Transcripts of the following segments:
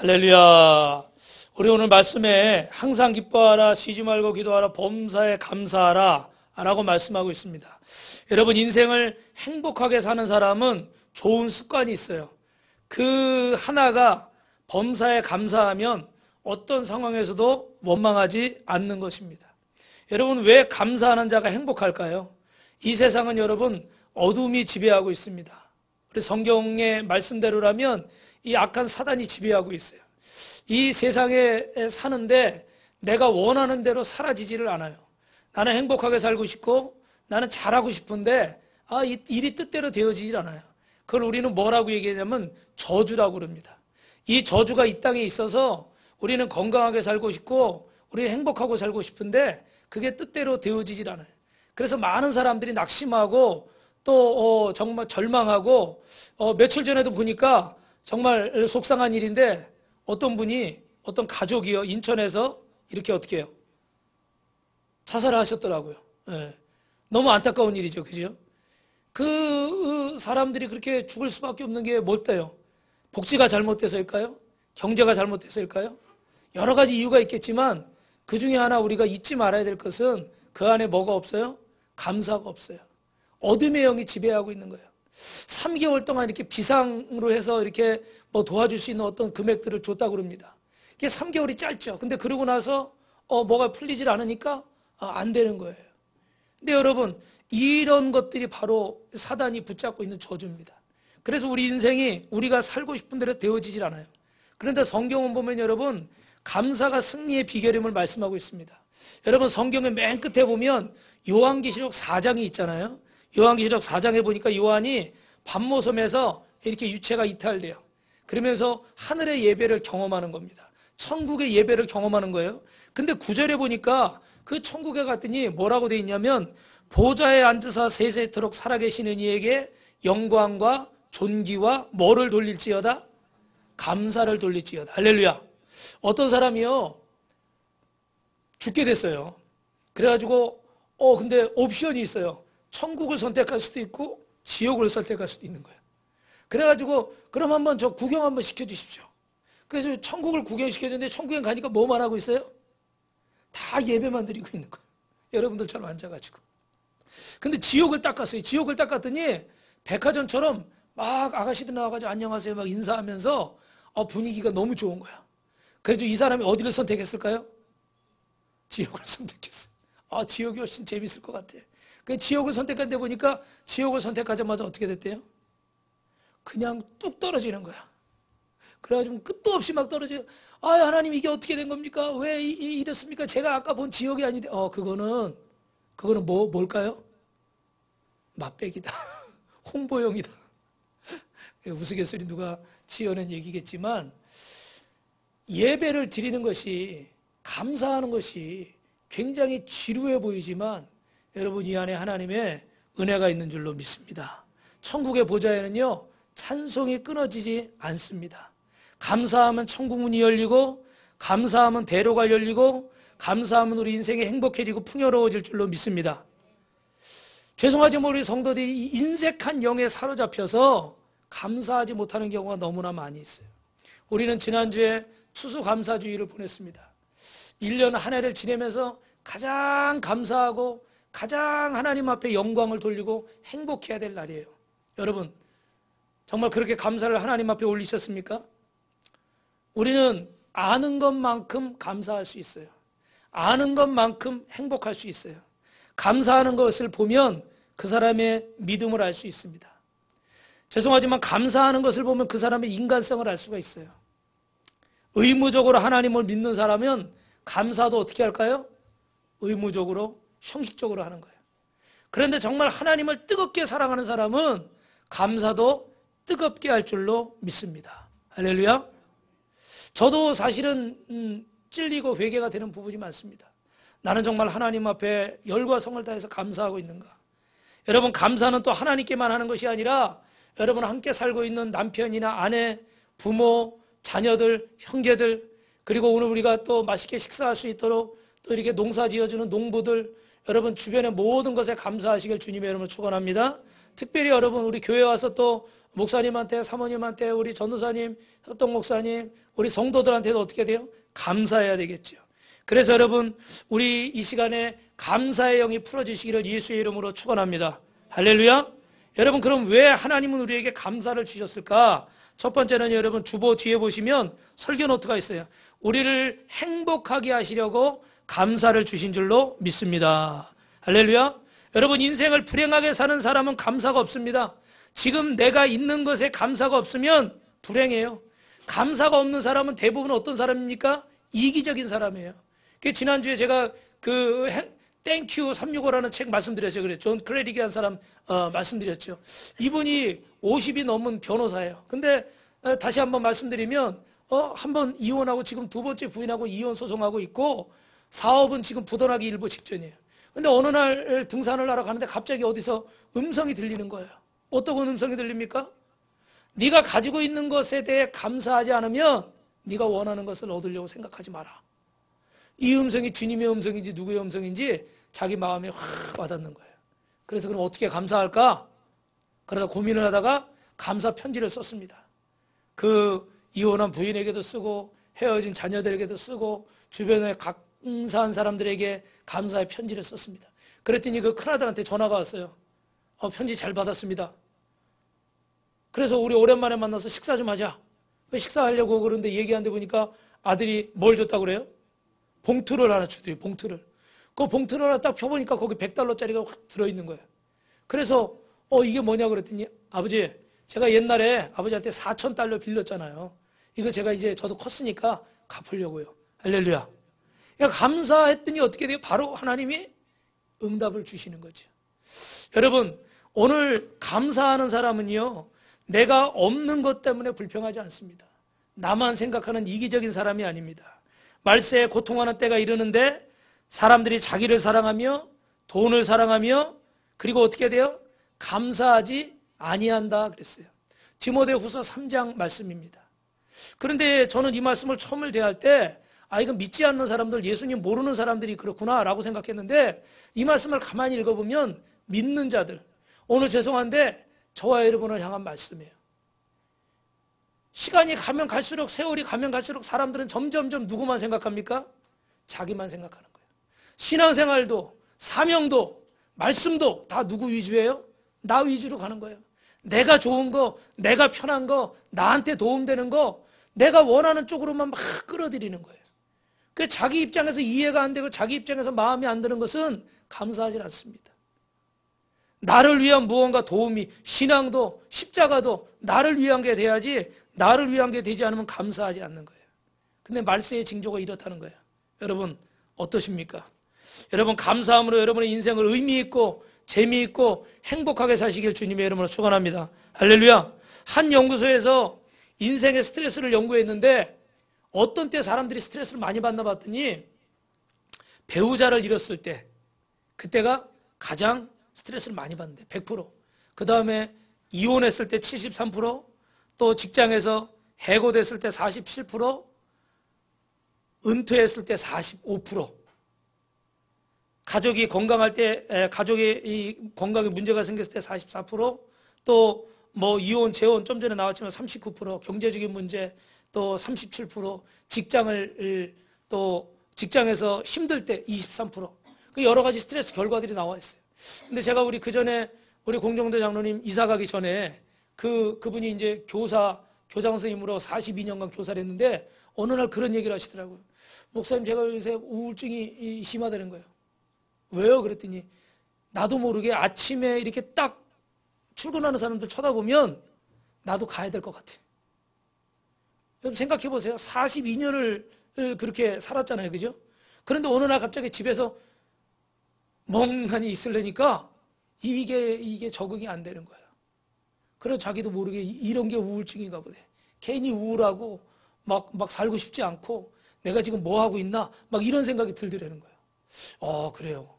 할렐루야. 우리 오늘 말씀에 항상 기뻐하라, 쉬지 말고 기도하라, 범사에 감사하라 라고 말씀하고 있습니다. 여러분, 인생을 행복하게 사는 사람은 좋은 습관이 있어요. 그 하나가 범사에 감사하면 어떤 상황에서도 원망하지 않는 것입니다. 여러분, 왜 감사하는 자가 행복할까요? 이 세상은 여러분 어둠이 지배하고 있습니다. 우리 성경의 말씀대로라면 이 악한 사단이 지배하고 있어요. 이 세상에 사는데 내가 원하는 대로 사라지지를 않아요. 나는 행복하게 살고 싶고 나는 잘하고 싶은데 이 일이 뜻대로 되어지질 않아요. 그걸 우리는 뭐라고 얘기하냐면 저주라고 그럽니다. 이 저주가 이 땅에 있어서 우리는 건강하게 살고 싶고 우리는 행복하고 살고 싶은데 그게 뜻대로 되어지질 않아요. 그래서 많은 사람들이 낙심하고 또 정말 절망하고 며칠 전에도 보니까 정말 속상한 일인데 어떤 분이 어떤 가족이요 인천에서 이렇게 어떻게 해요? 자살을 하셨더라고요. 예. 너무 안타까운 일이죠. 그죠? 그 사람들이 그렇게 죽을 수밖에 없는 게 뭘까요? 복지가 잘못돼서일까요? 경제가 잘못돼서일까요? 여러 가지 이유가 있겠지만 그 중에 하나 우리가 잊지 말아야 될 것은 그 안에 뭐가 없어요? 감사가 없어요. 어둠의 영이 지배하고 있는 거예요. 3개월 동안 이렇게 비상으로 해서 이렇게 뭐 도와줄 수 있는 어떤 금액들을 줬다고 그럽니다. 이게 3개월이 짧죠. 근데 그러고 나서 뭐가 풀리질 않으니까 안 되는 거예요. 근데 여러분, 이런 것들이 바로 사단이 붙잡고 있는 저주입니다. 그래서 우리 인생이 우리가 살고 싶은 대로 되어지질 않아요. 그런데 성경은 보면 여러분, 감사가 승리의 비결임을 말씀하고 있습니다. 여러분, 성경의 맨 끝에 보면 요한계시록 4장이 있잖아요. 요한계시록 4장에 보니까 요한이 밤모섬에서 이렇게 유체가 이탈돼요. 그러면서 하늘의 예배를 경험하는 겁니다. 천국의 예배를 경험하는 거예요. 근데 9절에 보니까 그 천국에 갔더니 뭐라고 돼 있냐면 보좌에 앉으사 세세토록 살아계시는 이에게 영광과 존귀와 뭐를 돌릴지어다? 감사를 돌릴지어다. 할렐루야. 어떤 사람이요 죽게 됐어요. 그래가지고 근데 옵션이 있어요. 천국을 선택할 수도 있고 지옥을 선택할 수도 있는 거예요. 그래가지고 그럼 한번 저 구경 한번 시켜주십시오. 그래서 천국을 구경시켜줬는데 천국에 가니까 뭐만 하고 있어요? 다 예배만 드리고 있는 거예요. 여러분들처럼 앉아가지고. 근데 지옥을 닦았어요. 지옥을 닦았더니 백화점처럼 막 아가씨들 나와가지고 안녕하세요 막 인사하면서 분위기가 너무 좋은 거야. 그래서 이 사람이 어디를 선택했을까요? 지옥을 선택했어요. 지옥이 훨씬 재밌을 것 같아. 그 지옥을 선택한데 보니까 지옥을 선택하자마자 어떻게 됐대요? 그냥 뚝 떨어지는 거야. 그래가지고 끝도 없이 막 떨어져요. 하나님 이게 어떻게 된 겁니까? 왜 이랬습니까? 제가 아까 본 지옥이 아닌데 그거는 뭘까요? 맛배기다. 홍보용이다. 우스갯소리 누가 지어낸 얘기겠지만 예배를 드리는 것이 감사하는 것이 굉장히 지루해 보이지만 여러분 이 안에 하나님의 은혜가 있는 줄로 믿습니다. 천국의 보좌에는요 찬송이 끊어지지 않습니다. 감사하면 천국 문이 열리고 감사하면 대로가 열리고 감사하면 우리 인생이 행복해지고 풍요로워질 줄로 믿습니다. 죄송하지만 우리 성도들이 인색한 영에 사로잡혀서 감사하지 못하는 경우가 너무나 많이 있어요. 우리는 지난주에 추수감사주의를 보냈습니다. 1년 한 해를 지내면서 가장 감사하고 가장 하나님 앞에 영광을 돌리고 행복해야 될 날이에요. 여러분 정말 그렇게 감사를 하나님 앞에 올리셨습니까? 우리는 아는 것만큼 감사할 수 있어요. 아는 것만큼 행복할 수 있어요. 감사하는 것을 보면 그 사람의 믿음을 알 수 있습니다. 죄송하지만 감사하는 것을 보면 그 사람의 인간성을 알 수가 있어요. 의무적으로 하나님을 믿는 사람은 감사도 어떻게 할까요? 의무적으로 형식적으로 하는 거예요. 그런데 정말 하나님을 뜨겁게 사랑하는 사람은 감사도 뜨겁게 할 줄로 믿습니다. 할렐루야. 저도 사실은 찔리고 회개가 되는 부분이 많습니다. 나는 정말 하나님 앞에 열과 성을 다해서 감사하고 있는가? 여러분 감사는 또 하나님께만 하는 것이 아니라 여러분 함께 살고 있는 남편이나 아내, 부모, 자녀들, 형제들 그리고 오늘 우리가 또 맛있게 식사할 수 있도록 또 이렇게 농사 지어주는 농부들 여러분 주변의 모든 것에 감사하시길 주님의 이름으로 축원합니다. 특별히 여러분 우리 교회 와서 또 목사님한테, 사모님한테, 우리 전도사님, 협동 목사님, 우리 성도들한테도 어떻게 돼요? 감사해야 되겠죠. 그래서 여러분 우리 이 시간에 감사의 영이 풀어지시기를 예수의 이름으로 축원합니다. 할렐루야. 여러분 그럼 왜 하나님은 우리에게 감사를 주셨을까? 첫 번째는 여러분 주보 뒤에 보시면 설교 노트가 있어요. 우리를 행복하게 하시려고 감사를 주신 줄로 믿습니다. 할렐루야. 여러분 인생을 불행하게 사는 사람은 감사가 없습니다. 지금 내가 있는 것에 감사가 없으면 불행해요. 감사가 없는 사람은 대부분 어떤 사람입니까? 이기적인 사람이에요. 지난주에 제가 그 땡큐 365라는 책 말씀드렸죠. 그래. 존 클레리기한 사람 말씀드렸죠. 이분이 50이 넘은 변호사예요. 근데 다시 한번 말씀드리면 한번 이혼하고 지금 두 번째 부인하고 이혼 소송하고 있고 사업은 지금 부도나기 일보 직전이에요. 근데 어느 날 등산을 하러 가는데 갑자기 어디서 음성이 들리는 거예요. 어떤 음성이 들립니까? 네가 가지고 있는 것에 대해 감사하지 않으면 네가 원하는 것을 얻으려고 생각하지 마라. 이 음성이 주님의 음성인지 누구의 음성인지 자기 마음에 확 와닿는 거예요. 그래서 그럼 어떻게 감사할까? 그러다 고민을 하다가 감사 편지를 썼습니다. 그 이혼한 부인에게도 쓰고 헤어진 자녀들에게도 쓰고 주변에 감사한 사람들에게 감사의 편지를 썼습니다. 그랬더니 그 큰아들한테 전화가 왔어요. 편지 잘 받았습니다. 그래서 우리 오랜만에 만나서 식사 좀 하자. 식사하려고 그러는데 얘기하는데 보니까 아들이 뭘 줬다고 그래요? 봉투를 하나 주더래요. 봉투를. 그 봉투를 하나 딱 펴보니까 거기 $100짜리가 확 들어있는 거예요. 그래서 이게 뭐냐 그랬더니 아버지 제가 옛날에 아버지한테 $4,000 빌렸잖아요. 이거 제가 이제 저도 컸으니까 갚으려고요. 할렐루야. 그러니까 감사했더니 어떻게 돼요? 바로 하나님이 응답을 주시는 거죠. 여러분 오늘 감사하는 사람은요 내가 없는 것 때문에 불평하지 않습니다. 나만 생각하는 이기적인 사람이 아닙니다. 말세에 고통하는 때가 이르는데 사람들이 자기를 사랑하며 돈을 사랑하며 그리고 어떻게 돼요? 감사하지 아니한다 그랬어요. 디모데후서 3장 말씀입니다. 그런데 저는 이 말씀을 처음 대할 때 이거 믿지 않는 사람들, 예수님 모르는 사람들이 그렇구나 라고 생각했는데 이 말씀을 가만히 읽어보면 믿는 자들, 오늘 죄송한데 저와 여러분을 향한 말씀이에요. 시간이 가면 갈수록, 세월이 가면 갈수록 사람들은 점점점 누구만 생각합니까? 자기만 생각하는 거예요. 신앙생활도 사명도 말씀도 다 누구 위주예요? 나 위주로 가는 거예요. 내가 좋은 거, 내가 편한 거, 나한테 도움되는 거, 내가 원하는 쪽으로만 막 끌어들이는 거예요. 그 자기 입장에서 이해가 안 되고 자기 입장에서 마음이 안 드는 것은 감사하지 않습니다. 나를 위한 무언가 도움이, 신앙도 십자가도 나를 위한 게 돼야지 나를 위한 게 되지 않으면 감사하지 않는 거예요. 근데 말세의 징조가 이렇다는 거예요. 여러분 어떠십니까? 여러분 감사함으로 여러분의 인생을 의미있고 재미있고 행복하게 사시길 주님의 이름으로 축원합니다. 할렐루야. 한 연구소에서 인생의 스트레스를 연구했는데 어떤 때 사람들이 스트레스를 많이 받나 봤더니 배우자를 잃었을 때 그때가 가장 스트레스를 많이 받는데 100%. 그 다음에 이혼했을 때 73%, 또 직장에서 해고됐을 때 47%, 은퇴했을 때 45%, 가족이 건강할 때, 가족이 이 건강에 문제가 생겼을 때 44%, 또 뭐 이혼, 재혼 좀 전에 나왔지만 39%, 경제적인 문제 또 37%, 직장을 또 직장에서 힘들 때 23%, 그 여러 가지 스트레스 결과들이 나와 있어요. 근데 제가 우리 그 전에 우리 공정대 장로님 이사 가기 전에 그분이 이제 교장 선생님으로 42년간 교사를 했는데 어느 날 그런 얘기를 하시더라고요. 목사님 제가 요새 우울증이 심하다는 거예요. 왜요? 그랬더니 나도 모르게 아침에 이렇게 딱 출근하는 사람들 쳐다보면 나도 가야 될 것 같아. 여러분 생각해 보세요. 42년을 그렇게 살았잖아요. 그죠? 그런데 어느 날 갑자기 집에서 멍하니 있으려니까 이게 적응이 안 되는 거예요. 그래서 자기도 모르게 이런 게 우울증인가 보네. 괜히 우울하고 막 살고 싶지 않고 내가 지금 뭐 하고 있나 막 이런 생각이 들더라는 거예요. 그래요.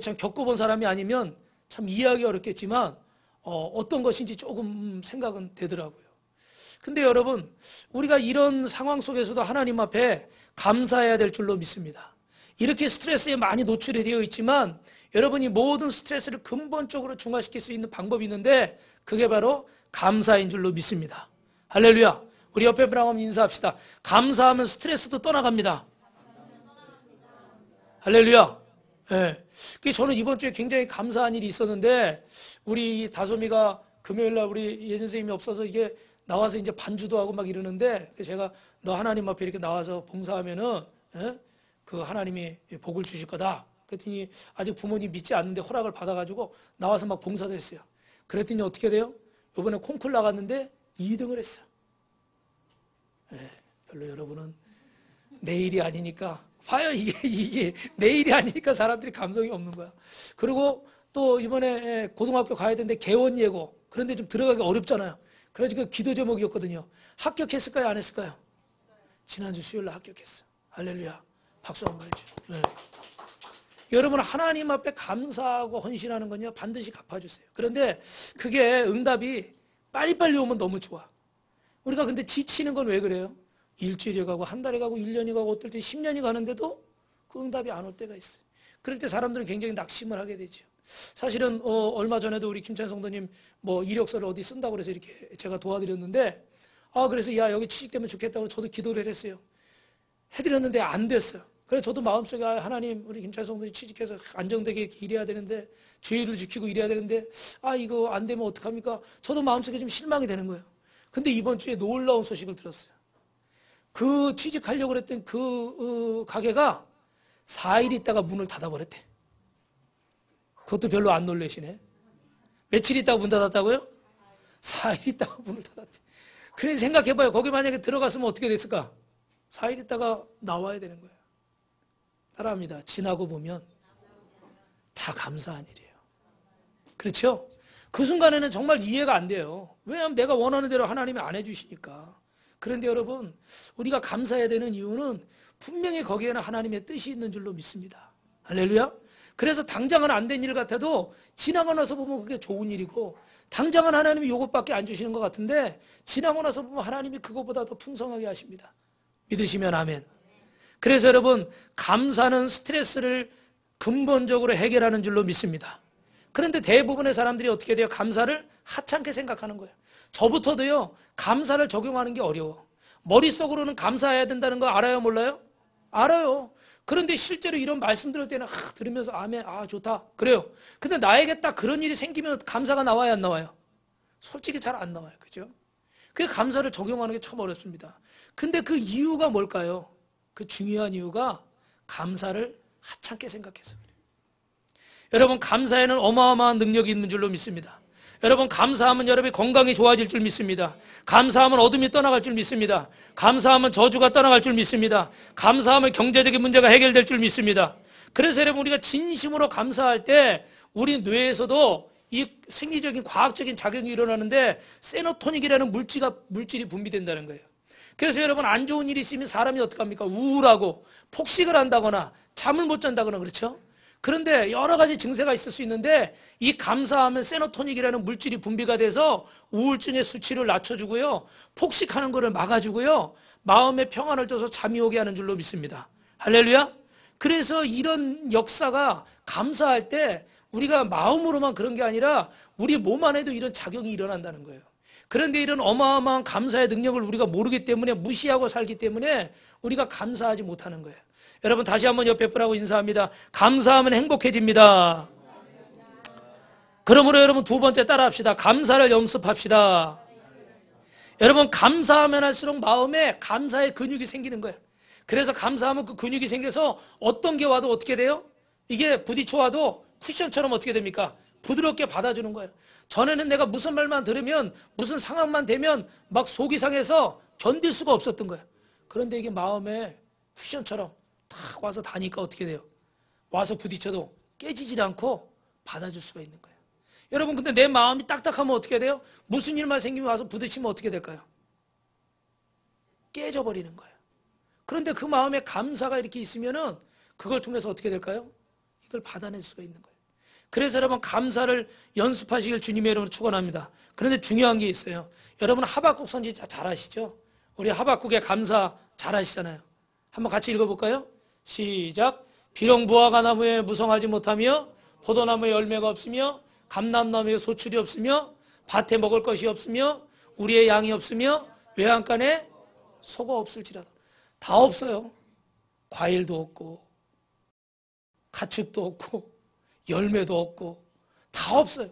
참 겪어본 사람이 아니면 참 이해하기 어렵겠지만 어떤 것인지 조금 생각은 되더라고요. 근데 여러분 우리가 이런 상황 속에서도 하나님 앞에 감사해야 될 줄로 믿습니다. 이렇게 스트레스에 많이 노출이 되어 있지만 여러분이 모든 스트레스를 근본적으로 중화시킬 수 있는 방법이 있는데 그게 바로 감사인 줄로 믿습니다. 할렐루야. 우리 옆에 분하고 한번 인사합시다. 감사하면 스트레스도 떠나갑니다. 할렐루야. 예. 저는 이번 주에 굉장히 감사한 일이 있었는데 우리 다솜이가 금요일날 우리 예선생님이 없어서 이게 나와서 이제 반주도 하고 막 이러는데 제가 너 하나님 앞에 이렇게 나와서 봉사하면은 그 하나님이 복을 주실 거다. 그랬더니 아직 부모님 믿지 않는데 허락을 받아가지고 나와서 막 봉사도 했어요. 그랬더니 어떻게 돼요? 이번에 콩쿨 나갔는데 2등을 했어요. 별로 여러분은 내일이 아니니까 봐요. 이게 내일이 아니니까 사람들이 감동이 없는 거야. 그리고 또 이번에 고등학교 가야 되는데 개원 예고 그런데 좀 들어가기 어렵잖아요. 그래서 그 기도 제목이었거든요. 합격했을까요? 안 했을까요? 지난주 수요일날 합격했어요. 할렐루야. 박수 한번 해주세요. 네. 여러분 하나님 앞에 감사하고 헌신하는 건요 반드시 갚아주세요. 그런데 그게 응답이 빨리빨리 오면 너무 좋아. 우리가 근데 지치는 건 왜 그래요? 일주일이 가고 한 달이 가고 1년이 가고 어떨 때 10년이 가는데도 그 응답이 안 올 때가 있어요. 그럴 때 사람들은 굉장히 낙심을 하게 되죠. 사실은 얼마 전에도 우리 김찬 성도님 뭐 이력서를 어디 쓴다고 그래서 이렇게 제가 도와드렸는데 그래서 야 여기 취직되면 좋겠다고 저도 기도를 했어요. 해드렸는데 안 됐어요. 그래서 저도 마음속에 하나님 우리 김찬 성도님 취직해서 안정되게 이렇게 일해야 되는데 주의를 지키고 일해야 되는데 이거 안 되면 어떡합니까? 저도 마음속에 좀 실망이 되는 거예요. 근데 이번 주에 놀라운 소식을 들었어요. 그 취직하려고 그랬던 그 가게가 4일 있다가 문을 닫아버렸대. 그것도 별로 안 놀라시네. 며칠 있다가 문 닫았다고요? 4일 있다가 문을 닫았대. 그래서 생각해봐요. 거기 만약에 들어갔으면 어떻게 됐을까? 4일 있다가 나와야 되는 거예요. 따라합니다. 지나고 보면 다 감사한 일이에요. 그렇죠? 그 순간에는 정말 이해가 안 돼요. 왜냐하면 내가 원하는 대로 하나님이 안 해주시니까. 그런데 여러분 우리가 감사해야 되는 이유는 분명히 거기에는 하나님의 뜻이 있는 줄로 믿습니다. 할렐루야. 그래서 당장은 안 된 일 같아도 지나고 나서 보면 그게 좋은 일이고 당장은 하나님이 이것밖에 안 주시는 것 같은데 지나고 나서 보면 하나님이 그것보다 더 풍성하게 하십니다. 믿으시면 아멘. 그래서 여러분 감사는 스트레스를 근본적으로 해결하는 줄로 믿습니다. 그런데 대부분의 사람들이 어떻게 돼요? 감사를 하찮게 생각하는 거예요. 저부터도요 감사를 적용하는 게 어려워. 머릿속으로는 감사해야 된다는 거 알아요 몰라요? 알아요. 그런데 실제로 이런 말씀 들을 때는 들으면서 아멘 좋다 그래요. 근데 나에게 딱 그런 일이 생기면 감사가 나와야 안 나와요? 솔직히 잘 안 나와요. 그죠? 그 감사를 적용하는 게 참 어렵습니다. 근데 그 이유가 뭘까요? 그 중요한 이유가 감사를 하찮게 생각해서 그래요. 여러분 감사에는 어마어마한 능력이 있는 줄로 믿습니다. 여러분 감사하면 여러분의 건강이 좋아질 줄 믿습니다. 감사하면 어둠이 떠나갈 줄 믿습니다. 감사하면 저주가 떠나갈 줄 믿습니다. 감사하면 경제적인 문제가 해결될 줄 믿습니다. 그래서 여러분 우리가 진심으로 감사할 때 우리 뇌에서도 이 생리적인 과학적인 작용이 일어나는데 세로토닌이라는 물질이 분비된다는 거예요. 그래서 여러분 안 좋은 일이 있으면 사람이 어떡합니까? 우울하고 폭식을 한다거나 잠을 못 잔다거나 그렇죠? 그런데 여러 가지 증세가 있을 수 있는데 이 감사하면 세로토닌이라는 물질이 분비가 돼서 우울증의 수치를 낮춰주고요. 폭식하는 것을 막아주고요. 마음의 평안을 줘서 잠이 오게 하는 줄로 믿습니다. 할렐루야. 그래서 이런 역사가 감사할 때 우리가 마음으로만 그런 게 아니라 우리 몸 안에도 이런 작용이 일어난다는 거예요. 그런데 이런 어마어마한 감사의 능력을 우리가 모르기 때문에 무시하고 살기 때문에 우리가 감사하지 못하는 거예요. 여러분 다시 한번 옆에 분하고 인사합니다. 감사하면 행복해집니다. 그러므로 여러분 두 번째 따라합시다. 감사를 연습합시다. 여러분 감사하면 할수록 마음에 감사의 근육이 생기는 거예요. 그래서 감사하면 그 근육이 생겨서 어떤 게 와도 어떻게 돼요? 이게 부딪혀 와도 쿠션처럼 어떻게 됩니까? 부드럽게 받아주는 거예요. 전에는 내가 무슨 말만 들으면 무슨 상황만 되면 막 속이 상해서 견딜 수가 없었던 거예요. 그런데 이게 마음에 쿠션처럼 탁 와서 닿으니까 어떻게 돼요? 와서 부딪혀도 깨지질 않고 받아줄 수가 있는 거예요. 여러분 근데 내 마음이 딱딱하면 어떻게 돼요? 무슨 일만 생기면 와서 부딪히면 어떻게 될까요? 깨져버리는 거예요. 그런데 그 마음에 감사가 이렇게 있으면은 그걸 통해서 어떻게 될까요? 이걸 받아낼 수가 있는 거예요. 그래서 여러분 감사를 연습하시길 주님의 이름으로 축원합니다. 그런데 중요한 게 있어요. 여러분 하박국 선지자 잘 아시죠? 우리 하박국의 감사 잘 아시잖아요. 한번 같이 읽어볼까요? 시작. 비록 무화과 나무에 무성하지 못하며 포도나무에 열매가 없으며 감람나무에 소출이 없으며 밭에 먹을 것이 없으며 우리의 양이 없으며 외양간에 소가 없을지라도 다 없어요. 과일도 없고 가축도 없고 열매도 없고 다 없어요.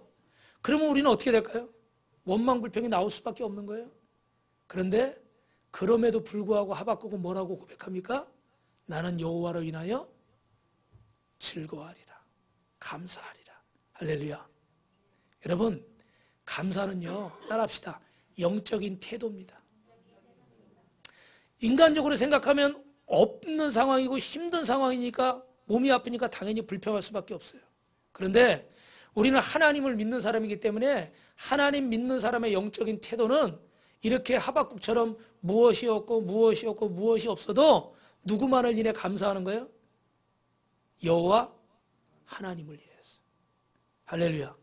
그러면 우리는 어떻게 될까요? 원망불평이 나올 수밖에 없는 거예요. 그런데 그럼에도 불구하고 하박국은 뭐라고 고백합니까? 나는 여호와로 인하여 즐거워하리라. 감사하리라. 할렐루야. 여러분, 감사는요, 따라합시다. 영적인 태도입니다. 인간적으로 생각하면 없는 상황이고 힘든 상황이니까 몸이 아프니까 당연히 불평할 수밖에 없어요. 그런데 우리는 하나님을 믿는 사람이기 때문에 하나님 믿는 사람의 영적인 태도는 이렇게 하박국처럼 무엇이 없고 무엇이 없고 무엇이 없어도 누구만을 인해 감사하는 거예요? 여호와 하나님을 인해서. 할렐루야.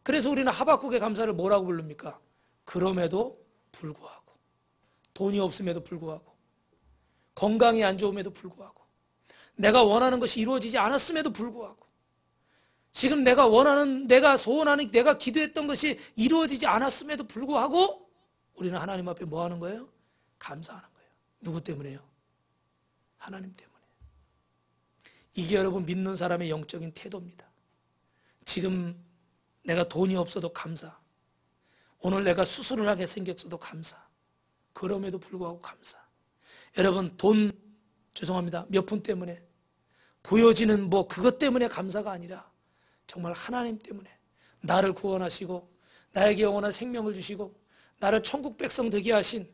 그래서 우리는 하박국의 감사를 뭐라고 부릅니까? 그럼에도 불구하고, 돈이 없음에도 불구하고, 건강이 안 좋음에도 불구하고, 내가 원하는 것이 이루어지지 않았음에도 불구하고, 지금 내가 원하는, 내가 소원하는, 내가 기도했던 것이 이루어지지 않았음에도 불구하고 우리는 하나님 앞에 뭐 하는 거예요? 감사하는 거예요. 누구 때문에요? 하나님 때문에. 이게 여러분 믿는 사람의 영적인 태도입니다. 지금 내가 돈이 없어도 감사. 오늘 내가 수술을 하게 생겼어도 감사. 그럼에도 불구하고 감사. 여러분 죄송합니다. 몇 푼 때문에 보여지는 그것 때문에 감사가 아니라 정말 하나님 때문에 나를 구원하시고 나에게 영원한 생명을 주시고 나를 천국 백성 되게 하신,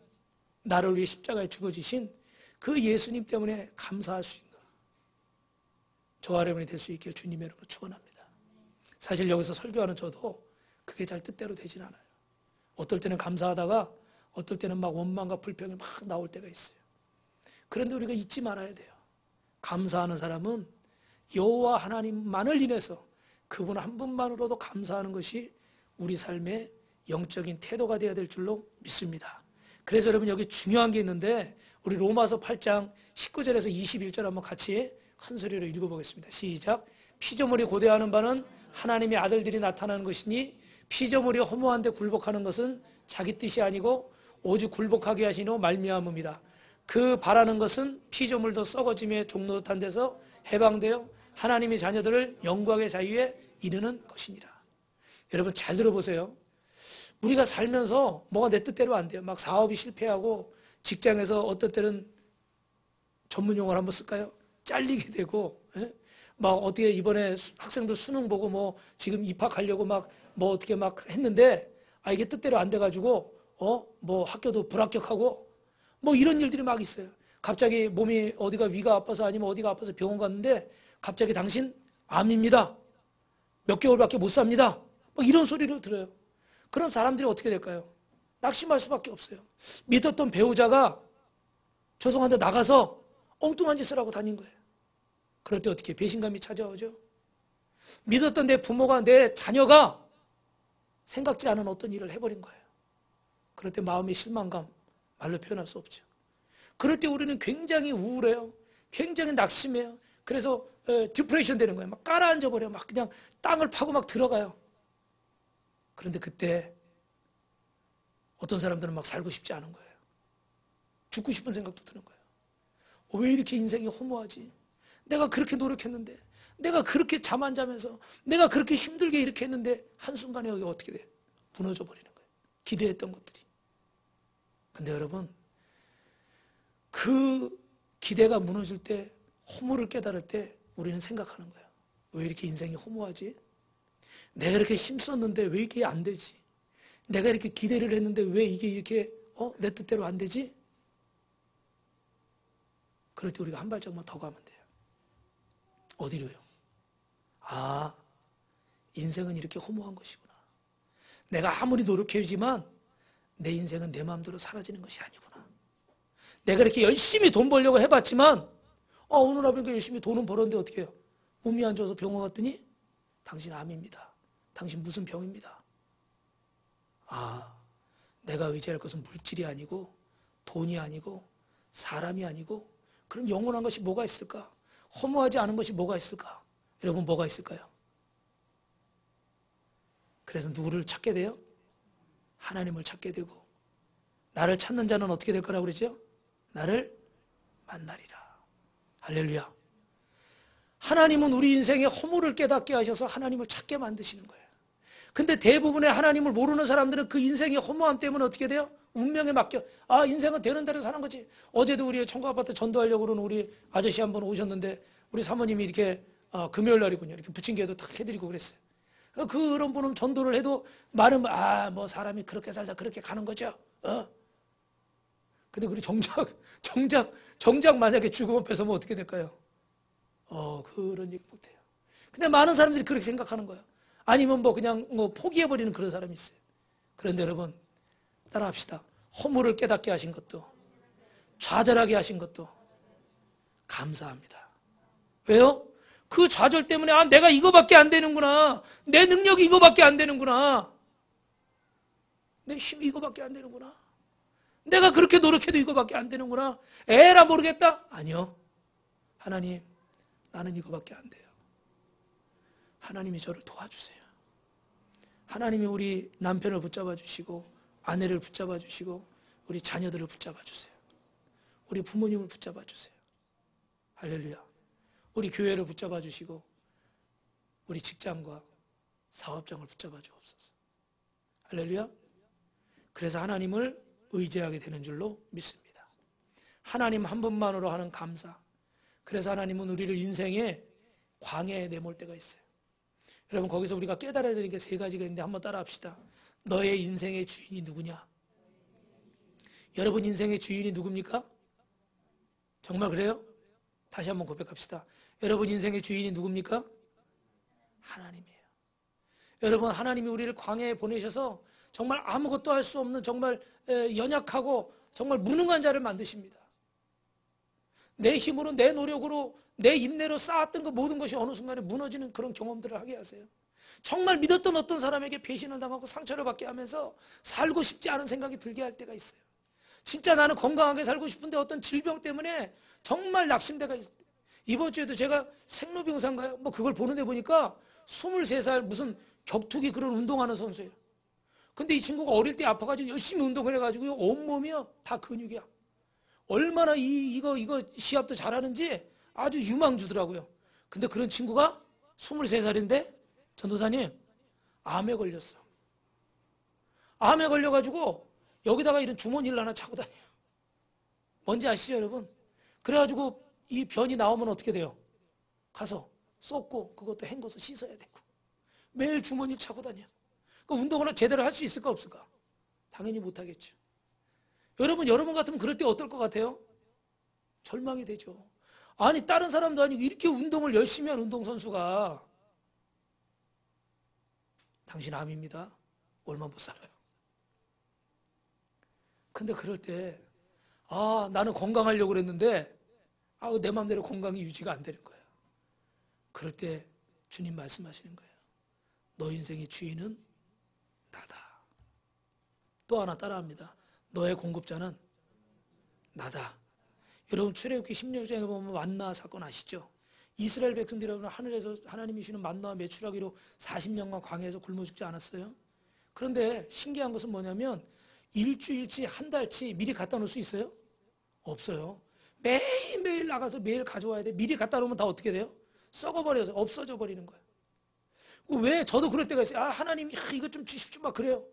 나를 위해 십자가에 죽어주신 그 예수님 때문에 감사할 수 있는 저와 여러분이 될 수 있기를 주님의 이름으로 축원합니다. 사실 여기서 설교하는 저도 그게 잘 뜻대로 되진 않아요. 어떨 때는 감사하다가 어떨 때는 막 원망과 불평이 막 나올 때가 있어요. 그런데 우리가 잊지 말아야 돼요. 감사하는 사람은 여호와 하나님만을 인해서 그분 한 분만으로도 감사하는 것이 우리 삶의 영적인 태도가 되어야 될 줄로 믿습니다. 그래서 여러분 여기 중요한 게 있는데 우리 로마서 8장 19절에서 21절 한번 같이 큰 소리로 읽어보겠습니다. 시작. 피조물이 고대하는 바는 하나님의 아들들이 나타나는 것이니 피조물이 허무한데 굴복하는 것은 자기 뜻이 아니고 오직 굴복하게 하시노 말미암음이라. 그 바라는 것은 피조물도 썩어짐에 종노릇한 데서 해방되어 하나님의 자녀들을 영광의 자유에 이르는 것이니라. 여러분 잘 들어보세요. 우리가 살면서 뭐가 내 뜻대로 안 돼요. 막 사업이 실패하고 직장에서 어떨 때는 전문 용어를 한번 쓸까요? 잘리게 되고, 막 어떻게 이번에 학생들 수능 보고 지금 입학하려고 어떻게 막 했는데, 이게 뜻대로 안 돼가지고, 학교도 불합격하고, 이런 일들이 막 있어요. 갑자기 몸이 어디가 위가 아파서 아니면 어디가 아파서 병원 갔는데, 갑자기 당신 암입니다. 몇 개월밖에 못 삽니다. 이런 소리를 들어요. 그럼 사람들이 어떻게 될까요? 낙심할 수밖에 없어요. 믿었던 배우자가 죄송한데 나가서 엉뚱한 짓을 하고 다닌 거예요. 그럴 때 어떻게 배신감이 찾아오죠? 믿었던 내 부모가, 내 자녀가 생각지 않은 어떤 일을 해버린 거예요. 그럴 때 마음의 실망감 말로 표현할 수 없죠. 그럴 때 우리는 굉장히 우울해요. 굉장히 낙심해요. 그래서 디프레션 되는 거예요. 막 가라앉아 버려요. 막 그냥 땅을 파고 막 들어가요. 그런데 그때 어떤 사람들은 막 살고 싶지 않은 거예요. 죽고 싶은 생각도 드는 거예요. 왜 이렇게 인생이 허무하지? 내가 그렇게 노력했는데, 내가 그렇게 잠 안 자면서, 내가 그렇게 힘들게 이렇게 했는데 한순간에 여기 어떻게 돼? 무너져 버리는 거예요. 기대했던 것들이. 근데 여러분, 그 기대가 무너질 때, 허무를 깨달을 때 우리는 생각하는 거예요. 왜 이렇게 인생이 허무하지? 내가 이렇게 힘썼는데 왜 이게 안 되지? 내가 이렇게 기대를 했는데 왜 이게 이렇게 내 뜻대로 안 되지? 그럴 때 우리가 한 발짝만 더 가면 돼요. 어디로요? 인생은 이렇게 허무한 것이구나. 내가 아무리 노력해지만 내 인생은 내 마음대로 사라지는 것이 아니구나. 내가 이렇게 열심히 돈 벌려고 해봤지만 오늘 아버니까 열심히 돈은 벌었는데 어떻게 해요? 몸이 안 좋아서 병원 갔더니 당신 암입니다. 당신 무슨 병입니다. 내가 의지할 것은 물질이 아니고 돈이 아니고 사람이 아니고 그럼 영원한 것이 뭐가 있을까? 허무하지 않은 것이 뭐가 있을까? 여러분, 뭐가 있을까요? 그래서 누구를 찾게 돼요? 하나님을 찾게 되고, 나를 찾는 자는 어떻게 될 거라고 그러죠? 나를 만나리라. 할렐루야. 하나님은 우리 인생의 허물을 깨닫게 하셔서 하나님을 찾게 만드시는 거예요. 근데 대부분의 하나님을 모르는 사람들은 그 인생의 허무함 때문에 어떻게 돼요? 운명에 맡겨. 아, 인생은 되는 대로 사는 거지. 어제도 우리 청구아파트 전도하려고 그러는 우리 아저씨 한 분 오셨는데, 우리 사모님이 이렇게 금요일 날이군요. 이렇게 부침개도 탁 해드리고 그랬어요. 그런 분은 전도를 해도 많은, 뭐 사람이 그렇게 살다 그렇게 가는 거죠. 근데 우리 정작 만약에 죽으면 뺏으면 어떻게 될까요? 그런 얘기 못해요. 근데 많은 사람들이 그렇게 생각하는 거예요. 아니면 그냥 포기해버리는 그런 사람이 있어요. 그런데 여러분, 따라합시다. 허물을 깨닫게 하신 것도, 좌절하게 하신 것도 감사합니다. 왜요? 그 좌절 때문에 내가 이거밖에 안 되는구나. 내 능력이 이거밖에 안 되는구나. 내 힘이 이거밖에 안 되는구나. 내가 그렇게 노력해도 이거밖에 안 되는구나. 에라 모르겠다? 아니요. 하나님, 나는 이거밖에 안 돼요. 하나님이 저를 도와주세요. 하나님이 우리 남편을 붙잡아 주시고, 아내를 붙잡아 주시고, 우리 자녀들을 붙잡아 주세요. 우리 부모님을 붙잡아 주세요. 할렐루야. 우리 교회를 붙잡아 주시고, 우리 직장과 사업장을 붙잡아 주옵소서. 할렐루야. 그래서 하나님을 의지하게 되는 줄로 믿습니다. 하나님 한 분만으로 하는 감사. 그래서 하나님은 우리를 인생의 광야에 내몰 때가 있어요. 여러분, 거기서 우리가 깨달아야 되는 게 세 가지가 있는데 한번 따라 합시다. 너의 인생의 주인이 누구냐? 여러분 인생의 주인이 누굽니까? 정말 그래요? 다시 한번 고백합시다. 여러분 인생의 주인이 누굽니까? 하나님이에요. 여러분, 하나님이 우리를 광야에 보내셔서 정말 아무것도 할 수 없는 정말 연약하고 정말 무능한 자를 만드십니다. 내 힘으로, 내 노력으로, 내 인내로 쌓았던 그 모든 것이 어느 순간에 무너지는 그런 경험들을 하게 하세요. 정말 믿었던 어떤 사람에게 배신을 당하고 상처를 받게 하면서 살고 싶지 않은 생각이 들게 할 때가 있어요. 진짜 나는 건강하게 살고 싶은데 어떤 질병 때문에 정말 낙심대가 있어요. 이번 주에도 제가 생로병사인가요? 그걸 보는데 보니까 23살 무슨 격투기 그런 운동하는 선수예요. 근데 이 친구가 어릴 때 아파가지고 열심히 운동을 해가지고 온몸이요 다 근육이야. 얼마나 이거 시합도 잘하는지 아주 유망주더라고요. 근데 그런 친구가 23살인데 전도사님, 암에 걸렸어. 암에 걸려가지고 여기다가 이런 주머니를 하나 차고 다녀요. 뭔지 아시죠, 여러분? 그래가지고 이 변이 나오면 어떻게 돼요? 가서 쏟고 그것도 헹궈서 씻어야 되고 매일 주머니를 차고 다녀. 그 운동을 제대로 할 수 있을까 없을까? 당연히 못하겠죠. 여러분 같으면 그럴 때 어떨 것 같아요? 절망이 되죠. 아니, 다른 사람도 아니고 이렇게 운동을 열심히 한 운동선수가 당신 암입니다. 얼마 못 살아요. 근데 그럴 때 나는 건강하려고 그랬는데 내 마음대로 건강이 유지가 안 되는 거예요. 그럴 때 주님 말씀하시는 거예요. 너 인생의 주인은 나다. 또 하나 따라합니다. 너의 공급자는 나다. 여러분, 출애굽기 16장에 보면 만나 사건 아시죠? 이스라엘 백성들은 하늘에서 하나님이 주시는 만나와 매출하기로 40년간 광야에서 굶어 죽지 않았어요? 그런데 신기한 것은 뭐냐면 일주일치, 한 달치 미리 갖다 놓을 수 있어요? 없어요. 매일매일 나가서 매일 가져와야 돼. 미리 갖다 놓으면 다 어떻게 돼요? 썩어버려서 없어져 버리는 거예요. 왜? 저도 그럴 때가 있어요. 하나님 이것 좀 주십시오 막 그래요.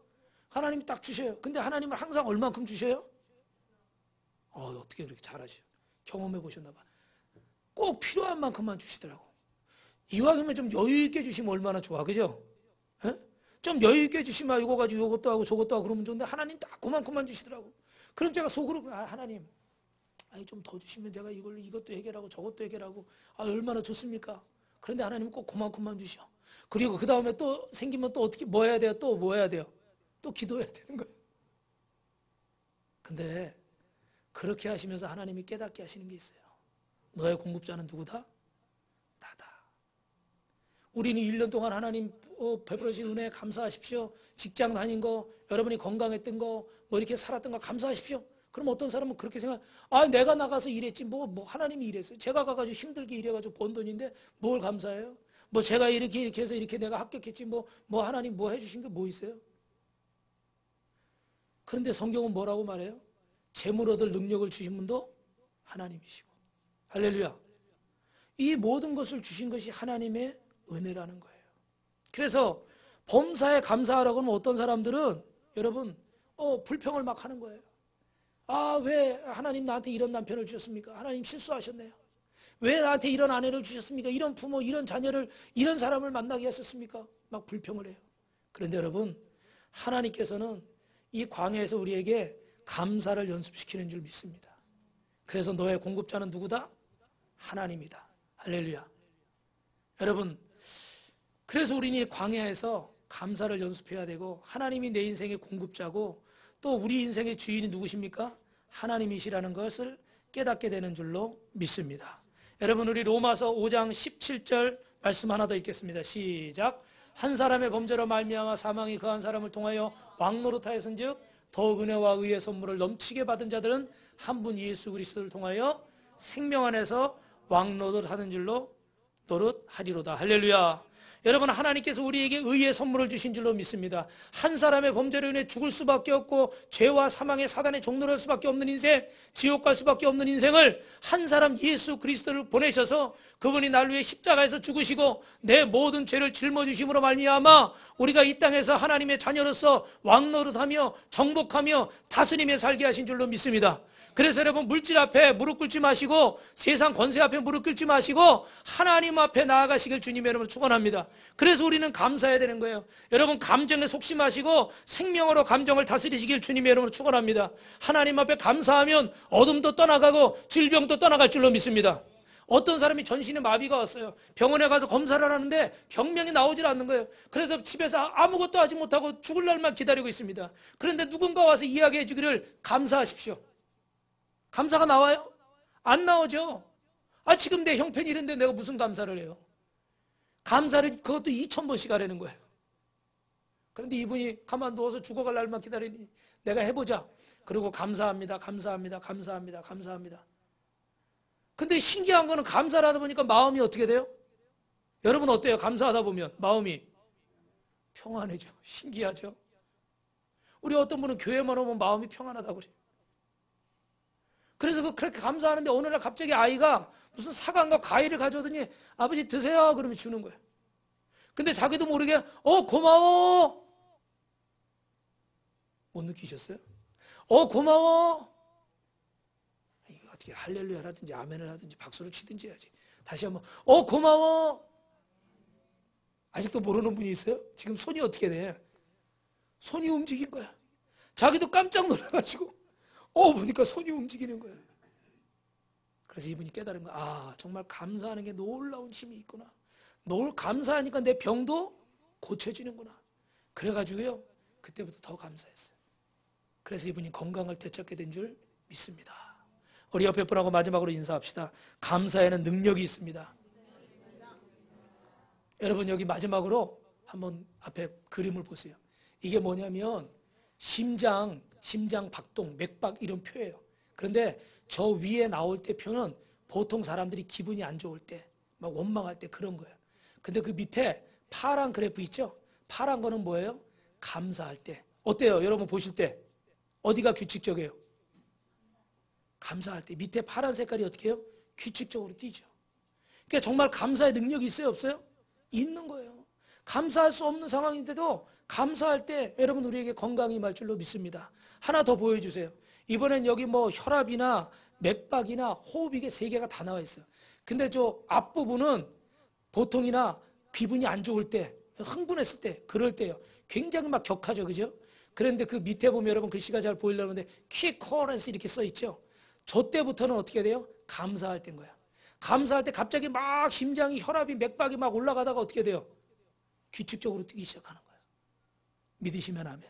하나님이 딱 주셔요. 근데 하나님은 항상 얼만큼 주셔요? 어떻게 그렇게 잘하셔요? 경험해 보셨나 봐. 꼭 필요한 만큼만 주시더라고. 이왕이면 좀 여유 있게 주시면 얼마나 좋아, 그죠? 에? 좀 여유 있게 주시면 이거 가지고 이것도 하고 저것도 하고 그러면 좋은데 하나님 딱 그만큼만 주시더라고. 그럼 제가 속으로 하나님, 좀 더 주시면 제가 이것도 해결하고 저것도 해결하고 얼마나 좋습니까? 그런데 하나님은 꼭 그만큼만 주셔. 그리고 그 다음에 또 생기면 또 어떻게 뭐 해야 돼요? 또 뭐 해야 돼요? 또 기도해야 되는 거예요. 근데 그렇게 하시면서 하나님이 깨닫게 하시는 게 있어요. 너의 공급자는 누구다? 나다. 우리는 1년 동안 하나님 베풀어주신 은혜 감사하십시오. 직장 다닌 거, 여러분이 건강했던 거, 뭐 이렇게 살았던 거 감사하십시오. 그럼 어떤 사람은 그렇게 생각, 아, 내가 나가서 일했지, 뭐 하나님이 일했어요. 제가 가가지고 힘들게 일해가지고 번 돈인데 뭘 감사해요? 뭐 제가 이렇게 해서 이렇게 내가 합격했지, 뭐 하나님 뭐 해주신 게 뭐 있어요? 그런데 성경은 뭐라고 말해요? 재물 얻을 능력을 주신 분도 하나님이시고. 할렐루야. 이 모든 것을 주신 것이 하나님의 은혜라는 거예요. 그래서 범사에 감사하라고 하면 어떤 사람들은 여러분 불평을 막 하는 거예요. 아, 왜 하나님 나한테 이런 남편을 주셨습니까? 하나님 실수하셨네요. 왜 나한테 이런 아내를 주셨습니까? 이런 부모, 이런 자녀를, 이런 사람을 만나게 하셨습니까? 막 불평을 해요. 그런데 여러분, 하나님께서는 이 광야에서 우리에게 감사를 연습시키는 줄 믿습니다. 그래서 너의 공급자는 누구다? 하나님이다. 할렐루야. 여러분, 그래서 우리는 이 광야에서 감사를 연습해야 되고, 하나님이 내 인생의 공급자고, 또 우리 인생의 주인이 누구십니까? 하나님이시라는 것을 깨닫게 되는 줄로 믿습니다. 여러분, 우리 로마서 5장 17절 말씀 하나 더 읽겠습니다. 시작. 한 사람의 범죄로 말미암아 사망이 그 한 사람을 통하여 왕노릇하였은즉 더욱 은혜와 의의 선물을 넘치게 받은 자들은 한 분 예수 그리스도를 통하여 생명 안에서 왕노릇하는 줄로 노릇하리로다. 할렐루야. 여러분, 하나님께서 우리에게 의의 선물을 주신 줄로 믿습니다. 한 사람의 범죄로 인해 죽을 수밖에 없고 죄와 사망의 사단의 종노를 할 수밖에 없는 인생, 지옥 갈 수밖에 없는 인생을 한 사람 예수 그리스도를 보내셔서 그분이 날 위해 십자가에서 죽으시고 내 모든 죄를 짊어지심으로 말미암아 우리가 이 땅에서 하나님의 자녀로서 왕노릇하며 정복하며 다스리며 살게 하신 줄로 믿습니다. 그래서 여러분, 물질 앞에 무릎 꿇지 마시고 세상 권세 앞에 무릎 꿇지 마시고 하나님 앞에 나아가시길 주님 여러분을 축원합니다. 그래서 우리는 감사해야 되는 거예요. 여러분, 감정에 속지 마시고 생명으로 감정을 다스리시길 주님 여러분을 축원합니다. 하나님 앞에 감사하면 어둠도 떠나가고 질병도 떠나갈 줄로 믿습니다. 어떤 사람이 전신에 마비가 왔어요. 병원에 가서 검사를 하는데 병명이 나오질 않는 거예요. 그래서 집에서 아무것도 하지 못하고 죽을 날만 기다리고 있습니다. 그런데 누군가 와서 이야기해 주기를 감사하십시오. 감사가 나와요? 안 나오죠. 아, 지금 내 형편이 이런데 내가 무슨 감사를 해요? 감사를 그것도 2000번씩 하라는 거예요. 그런데 이분이 가만 누워서 죽어갈 날만 기다리니 내가 해보자. 그리고 감사합니다, 감사합니다, 감사합니다, 감사합니다. 근데 신기한 거는 감사를 하다 보니까 마음이 어떻게 돼요? 여러분 어때요? 감사하다 보면 마음이 평안해져. 신기하죠? 우리 어떤 분은 교회만 오면 마음이 평안하다고 그래요. 그래서 그렇게 감사하는데 어느 날 갑자기 아이가 무슨 사과과 과일을 가져오더니 아버지 드세요 그러면 주는 거야. 근데 자기도 모르게 고마워. 못 느끼셨어요? 고마워. 이거 어떻게 할렐루야라든지 아멘을 하든지 박수를 치든지 해야지. 다시 한번 고마워. 아직도 모르는 분이 있어요? 지금 손이 어떻게 돼? 손이 움직인 거야. 자기도 깜짝 놀라가지고 보니까 손이 움직이는 거예요. 그래서 이분이 깨달은 거야. 아, 정말 감사하는 게 놀라운 힘이 있구나. 감사하니까 내 병도 고쳐지는구나. 그래가지고요, 그때부터 더 감사했어요. 그래서 이분이 건강을 되찾게 된 줄 믿습니다. 우리 옆에 분하고 마지막으로 인사합시다. 감사에는 능력이 있습니다. 여러분, 여기 마지막으로 한번 앞에 그림을 보세요. 이게 뭐냐면 심장 박동, 맥박 이런 표예요. 그런데 저 위에 나올 때 표는 보통 사람들이 기분이 안 좋을 때, 막 원망할 때 그런 거예요. 근데 그 밑에 파란 그래프 있죠? 파란 거는 뭐예요? 감사할 때. 어때요? 여러분 보실 때 어디가 규칙적이에요? 감사할 때. 밑에 파란 색깔이 어떻게 해요? 규칙적으로 띄죠. 그러니까 정말 감사의 능력이 있어요? 없어요? 있는 거예요. 감사할 수 없는 상황인데도 감사할 때 여러분 우리에게 건강이 임할 줄로 믿습니다. 하나 더 보여주세요. 이번엔 여기 혈압이나 맥박이나 호흡 이게 3개가 다 나와 있어요. 근데 저 앞부분은 보통이나 기분이 안 좋을 때, 흥분했을 때, 그럴 때요. 굉장히 막 격하죠, 그죠? 그런데 그 밑에 보면 여러분 글씨가 잘 보이려는데 퀴커런스 이렇게 써 있죠. 저 때부터는 어떻게 돼요? 감사할 때인 거야. 감사할 때 갑자기 막 심장이, 혈압이, 맥박이 막 올라가다가 어떻게 돼요? 규칙적으로 뛰기 시작하는 거예요. 믿으시면 아멘.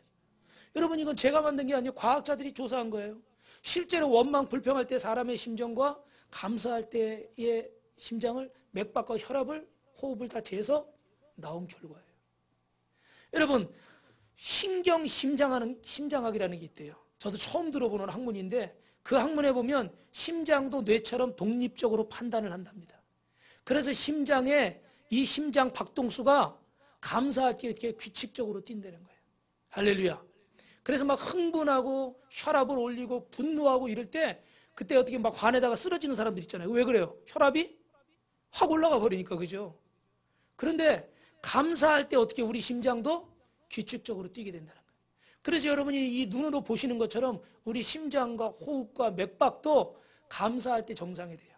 여러분, 이건 제가 만든 게 아니에요. 과학자들이 조사한 거예요. 실제로 원망, 불평할 때 사람의 심정과 감사할 때의 심장을, 맥박과 혈압을, 호흡을 다 재서 나온 결과예요. 여러분, 심장학이라는 게 있대요. 저도 처음 들어보는 학문인데 그 학문에 보면 심장도 뇌처럼 독립적으로 판단을 한답니다. 그래서 심장에 이 심장 박동수가 감사할 때 이렇게 규칙적으로 뛴다는 거예요. 할렐루야. 그래서 막 흥분하고 혈압을 올리고 분노하고 이럴 때 그때 어떻게 막 관에다가 쓰러지는 사람들 있잖아요. 왜 그래요? 혈압이 확 올라가 버리니까. 그죠? 그런데 감사할 때 어떻게 우리 심장도 규칙적으로 뛰게 된다는 거예요. 그래서 여러분이 이 눈으로 보시는 것처럼 우리 심장과 호흡과 맥박도 감사할 때 정상이 돼요.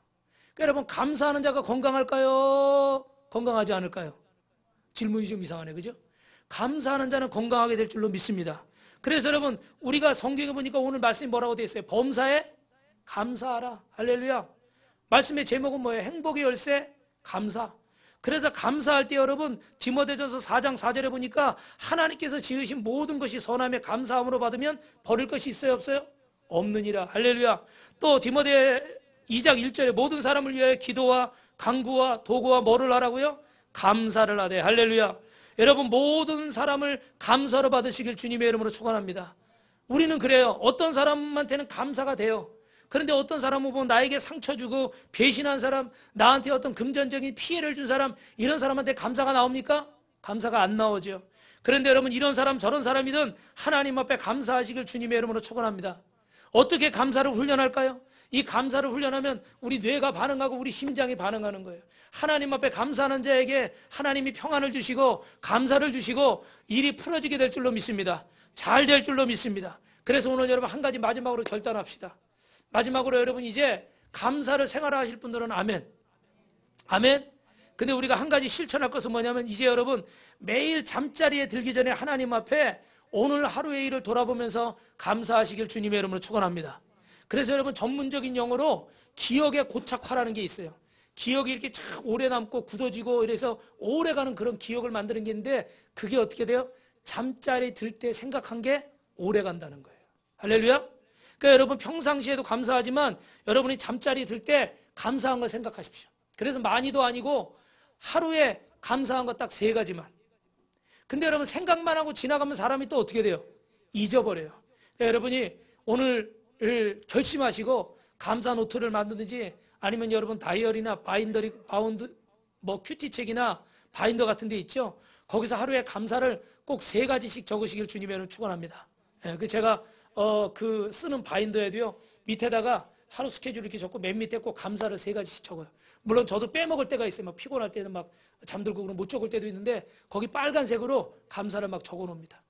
그러니까 여러분, 감사하는 자가 건강할까요? 건강하지 않을까요? 질문이 좀 이상하네. 그죠? 감사하는 자는 건강하게 될 줄로 믿습니다. 그래서 여러분, 우리가 성경에 보니까 오늘 말씀이 뭐라고 되어 있어요? 범사에 감사하라. 할렐루야. 말씀의 제목은 뭐예요? 행복의 열쇠 감사. 그래서 감사할 때 여러분, 디모데전서 4장 4절에 보니까 하나님께서 지으신 모든 것이 선함에 감사함으로 받으면 버릴 것이 있어요, 없어요? 없느니라. 할렐루야. 또 디모데 2장 1절에 모든 사람을 위하여 기도와 간구와 도구와 뭐를 하라고요? 감사를 하되. 할렐루야. 여러분, 모든 사람을 감사로 받으시길 주님의 이름으로 축원합니다. 우리는 그래요. 어떤 사람한테는 감사가 돼요. 그런데 어떤 사람은 보면 나에게 상처 주고 배신한 사람, 나한테 어떤 금전적인 피해를 준 사람, 이런 사람한테 감사가 나옵니까? 감사가 안 나오죠. 그런데 여러분, 이런 사람 저런 사람이든 하나님 앞에 감사하시길 주님의 이름으로 축원합니다. 어떻게 감사를 훈련할까요? 이 감사를 훈련하면 우리 뇌가 반응하고 우리 심장이 반응하는 거예요. 하나님 앞에 감사하는 자에게 하나님이 평안을 주시고 감사를 주시고 일이 풀어지게 될 줄로 믿습니다. 잘 될 줄로 믿습니다. 그래서 오늘 여러분, 한 가지 마지막으로 결단합시다. 마지막으로 여러분, 이제 감사를 생활하실 분들은 아멘. 아멘. 근데 우리가 한 가지 실천할 것은 뭐냐면, 이제 여러분 매일 잠자리에 들기 전에 하나님 앞에 오늘 하루의 일을 돌아보면서 감사하시길 주님의 이름으로 축원합니다. 그래서 여러분, 전문적인 용어로 기억의 고착화라는 게 있어요. 기억이 이렇게 참 오래 남고 굳어지고 이래서 오래 가는 그런 기억을 만드는 게 있는데, 그게 어떻게 돼요? 잠자리 들 때 생각한 게 오래 간다는 거예요. 할렐루야. 그러니까 여러분, 평상시에도 감사하지만 여러분이 잠자리 들 때 감사한 걸 생각하십시오. 그래서 많이도 아니고 하루에 감사한 거 딱 3가지만. 근데 여러분, 생각만 하고 지나가면 사람이 또 어떻게 돼요? 잊어버려요. 그러니까 여러분이 오늘을 결심하시고 감사 노트를 만드든지, 아니면 여러분 다이어리나 바운드, 큐티책이나 바인더 같은 데 있죠? 거기서 하루에 감사를 꼭 3가지씩 적으시길 주님의 축원합니다. 그 제가 쓰는 바인더에도요, 밑에다가 하루 스케줄 이렇게 적고 맨 밑에 꼭 감사를 3가지씩 적어요. 물론 저도 빼먹을 때가 있어요. 막 피곤할 때는 막 잠들고 그럼 못 적을 때도 있는데, 거기 빨간색으로 감사를 막 적어 놓습니다.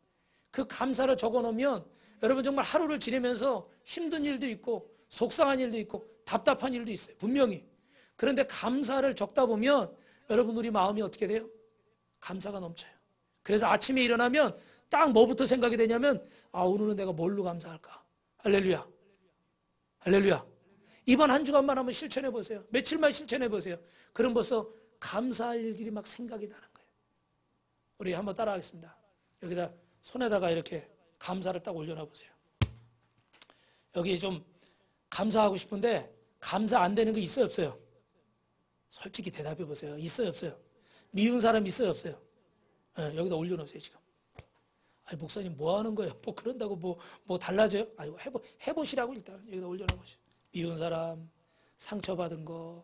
그 감사를 적어 놓으면 여러분, 정말 하루를 지내면서 힘든 일도 있고 속상한 일도 있고 답답한 일도 있어요. 분명히. 그런데 감사를 적다 보면 여러분, 우리 마음이 어떻게 돼요? 감사가 넘쳐요. 그래서 아침에 일어나면 딱 뭐부터 생각이 되냐면, 오늘은 내가 뭘로 감사할까? 할렐루야. 할렐루야. 이번 한 주간만 한번 실천해 보세요. 며칠만 실천해 보세요. 그럼 벌써 감사할 일들이 막 생각이 나는 거예요. 우리 한번 따라 하겠습니다. 여기다 손에다가 이렇게 감사를 딱 올려놔 보세요. 여기 좀 감사하고 싶은데 감사 안 되는 거 있어요, 없어요? 솔직히 대답해 보세요. 있어요, 없어요? 미운 사람 있어요, 없어요? 여기다 올려놓으세요, 지금. 목사님 뭐 하는 거예요? 뭐 그런다고 뭐 달라져요? 해보시라고 일단 여기다 올려놓으세요. 미운 사람, 상처받은 거,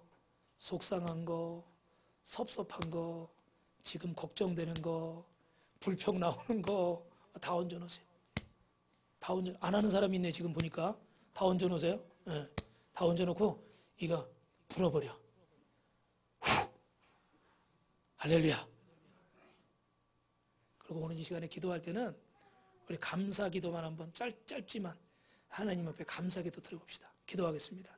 속상한 거, 섭섭한 거, 지금 걱정되는 거, 불평 나오는 거 다 얹어놓으세요. 안 하는 사람이 있네, 지금 보니까. 다 얹어놓으세요. 다 얹어놓고 이거 불어버려. 후. 할렐루야. 그리고 오늘 이 시간에 기도할 때는 우리 감사 기도만 한번 짧지만 하나님 앞에 감사 기도 드려봅시다. 기도하겠습니다.